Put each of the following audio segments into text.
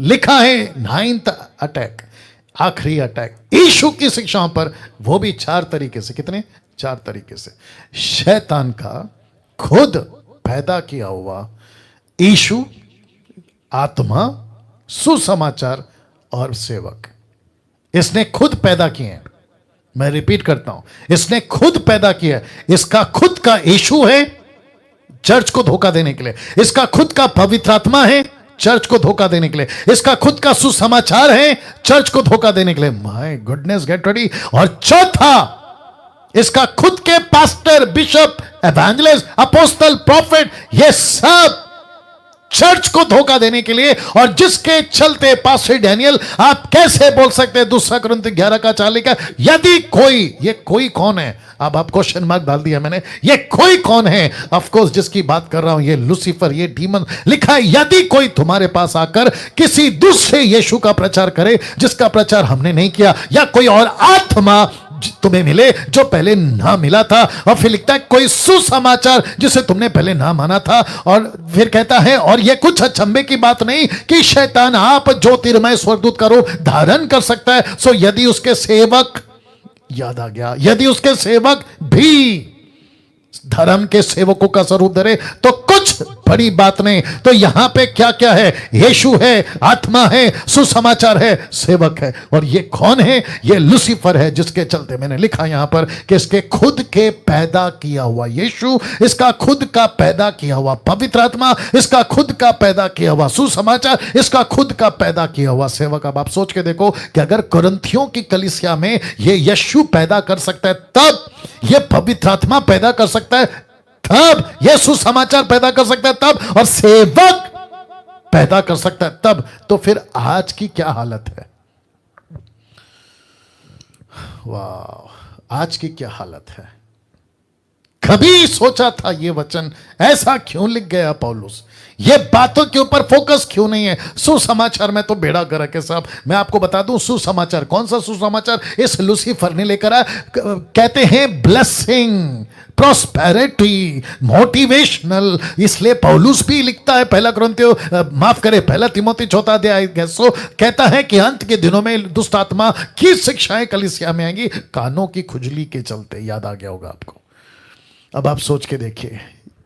लिखा है 9th attack, आखिरी अटैक यीशु की शिक्षाओं पर, वो भी 4 तरीके से। कितने? 4 तरीके से। शैतान का खुद पैदा किया हुआ यीशु, आत्मा, सुसमाचार और सेवक, इसने खुद पैदा किए हैं। मैं रिपीट करता हूं, इसने खुद पैदा किया है। इसका खुद का यीशु है चर्च को धोखा देने के लिए, इसका खुद का पवित्र आत्मा है चर्च को धोखा देने के लिए, इसका खुद का सुसमाचार है चर्च को धोखा देने के लिए। My goodness, get ready. और चौथा, इसका खुद के pastor, bishop, evangelist, apostle, profit, ये सब चर्च को धोखा देने के लिए। और जिसके चलते पास्टर डैनियल आप कैसे बोल सकते हैं 2 कुरिन्थियों 11 का 4 लिखा, यदि कोई, ये कोई कौन है? अब आप क्वेश्चन मार्क डाल दिया मैंने, ये कोई कौन है? ऑफ कोर्स जिसकी बात कर रहा हूं ये लूसीफर, ये डीमन। लिखा है यदि कोई तुम्हारे पास आकर किसी दूसरे यीशु का प्रचार करे जिसका प्रचार हमने नहीं किया, या कोई और आत्मा तुम्हें मिले जो पहले ना मिला था, और फिर लिखता है कोई सुसमाचार जिसे तुमने पहले ना माना था। और फिर कहता है, और यह कुछ अचंभे की बात नहीं कि शैतान आप ज्योतिर्मय स्वर्गदूत का रूप धारण कर सकता है। सो यदि उसके सेवक, याद आ गया, यदि उसके सेवक भी धर्म के सेवकों का स्वरूप धरे तो कुछ बड़ी बात नहीं। तो यहां पे क्या क्या है? यीशु है, आत्मा है, सुसमाचार है, सेवक है। और ये कौन है? ये लूसीफर है, जिसके चलते मैंने लिखा यहां पर कि इसके खुद के पैदा किया हुआ यीशु, इसका खुद का पैदा किया हुआ पवित्र आत्मा, इसका खुद का पैदा किया हुआ सुसमाचार, इसका खुद का पैदा किया हुआ सेवक। अब आप सोच के देखो कि अगर कुरिन्थियों की कलीसिया में ये यीशु पैदा कर सकता है, तब ये पवित्र आत्मा पैदा कर सकता है, तब ये सुसमाचार पैदा कर सकता है, तब, और सेवक पैदा कर सकता है, तब। तो फिर आज की क्या हालत है? वाह, आज की क्या हालत है? कभी सोचा था ये वचन ऐसा क्यों लिख गया पौलुस? ये बातों के ऊपर फोकस क्यों नहीं है? सुसमाचार में तो बेड़ा गर्क है साहब। मैं आपको बता दूं सुसमाचार, कौन सा सुसमाचार इस लूसीफर ने लेकर आया। कहते हैं ब्लेसिंग, प्रॉस्पेरिटी, मोटिवेशनल। इसलिए पौलुस भी लिखता है पहला तिमोथी 4 अध्याय कहता है कि अंत के दिनों में दुष्ट आत्मा की शिक्षाएं कलीसिया में आएंगी, कानों की खुजली के चलते। याद आ गया होगा आपको। अब आप सोच के देखिए,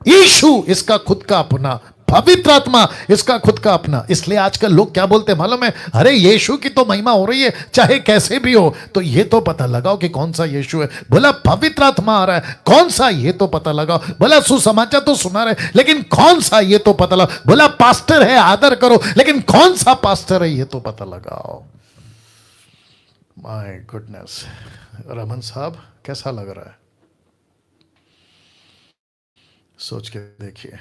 यीशु इसका खुद का अपना, पवित्र आत्मा इसका खुद का अपना। इसलिए आजकल लोग क्या बोलते हैं मालूम है? अरे यीशु की तो महिमा हो रही है चाहे कैसे भी हो। तो ये तो पता लगाओ कि कौन सा यीशु है। बोला पवित्र आत्मा आ रहा है, कौन सा? ये तो पता लगाओ। बोला सुसमाचार तो सुना रहे, लेकिन कौन सा? ये तो पता लगाओ। बोला पास्टर है, आदर करो, लेकिन कौन सा पास्टर है? ये तो पता लगाओ। माय गुडनेस, रमन साहब कैसा लग रहा है? सोच के देखिए।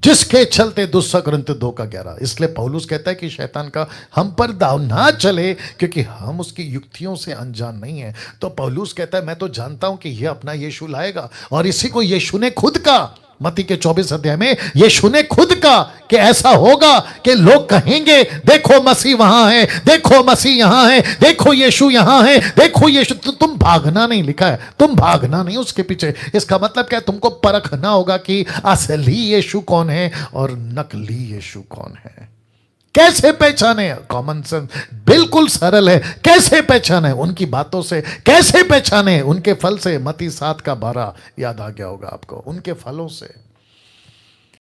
जिसके चलते 2 कुरिन्थियों 2 का 11, इसलिए पौलुस कहता है कि शैतान का हम पर दाव ना चले, क्योंकि हम उसकी युक्तियों से अनजान नहीं है। तो पौलुस कहता है मैं तो जानता हूं कि यह अपना यीशु लाएगा, और इसी को यीशु ने खुद का, मत्ती के 24 अध्याय में यीशु ने खुद का कि ऐसा होगा कि लोग कहेंगे देखो मसीह वहां है, देखो मसीह यहां है, देखो यीशु यहां है, देखो यीशु। तो तुम भागना नहीं, लिखा है तुम भागना नहीं उसके पीछे। इसका मतलब क्या? तुमको परखना होगा कि असली यीशु कौन है और नकली यीशु कौन है। कैसे पहचाने? कॉमन सेंस, बिल्कुल सरल है। कैसे पहचाने? उनकी बातों से। कैसे पहचाने? उनके फल से। मत्ती 7 का 12 याद आ गया होगा आपको, उनके फलों से।